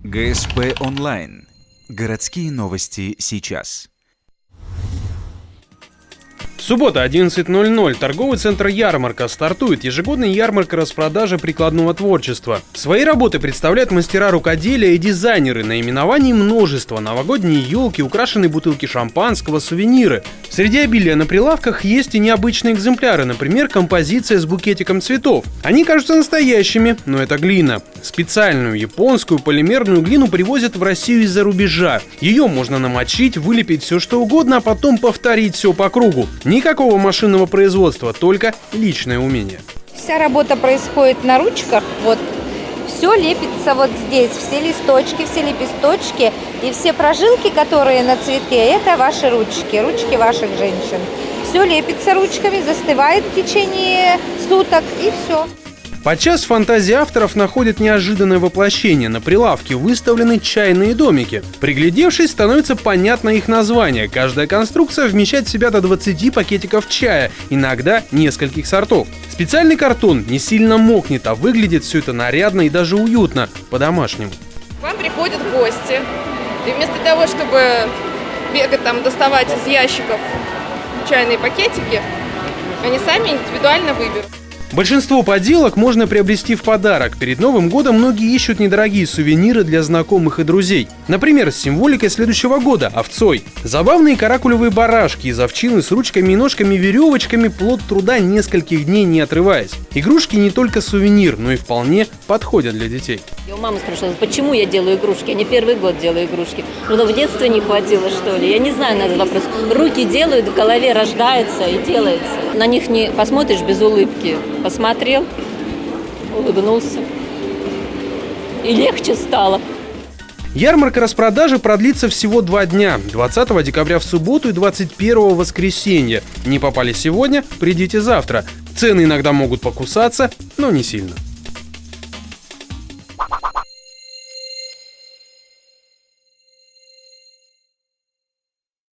ГСП онлайн. Городские новости сейчас. Суббота, 11:00. Торговый центр «Ярмарка» стартует ежегодная ярмарка распродажи прикладного творчества. Свои работы представляют мастера рукоделия и дизайнеры. Наименований множество: новогодние елки, украшенные бутылки шампанского, сувениры. Среди обилия на прилавках есть и необычные экземпляры, например, композиция с букетиком цветов. Они кажутся настоящими, но это глина. Специальную японскую полимерную глину привозят в Россию из-за рубежа. Ее можно намочить, вылепить все что угодно, а потом повторить все по кругу. Никакого машинного производства, только личное умение. Вся работа происходит на ручках. Вот все лепится вот здесь, все листочки, все лепесточки и все прожилки, которые на цветке, это ваши ручки ваших женщин. Все лепится ручками, застывает в течение суток и все. Подчас фантазии авторов находят неожиданное воплощение. На прилавке выставлены чайные домики. Приглядевшись, становится понятно их название. Каждая конструкция вмещает в себя до 20 пакетиков чая, иногда нескольких сортов. Специальный картон не сильно мокнет, а выглядит все это нарядно и даже уютно, по-домашнему. К вам приходят гости, и вместо того, чтобы бегать там, доставать из ящиков чайные пакетики, они сами индивидуально выберут. Большинство поделок можно приобрести в подарок. Перед Новым годом многие ищут недорогие сувениры для знакомых и друзей. Например, с символикой следующего года – овцой. Забавные каракулевые барашки из овчины с ручками и ножками, веревочками, плод труда нескольких дней не отрываясь. Игрушки не только сувенир, но и вполне подходят для детей. Я у мамы спрашивала, почему я делаю игрушки? Я не первый год делаю игрушки. Ну, в детстве не хватило, что ли? Я не знаю на этот вопрос. Руки делают, в голове рождается и делается. На них не посмотришь без улыбки. Посмотрел, улыбнулся. И легче стало. Ярмарка распродажи продлится всего 2 дня. 20 декабря в субботу и 21 в воскресенье. Не попали сегодня? Придите завтра. Цены иногда могут покусаться, но не сильно.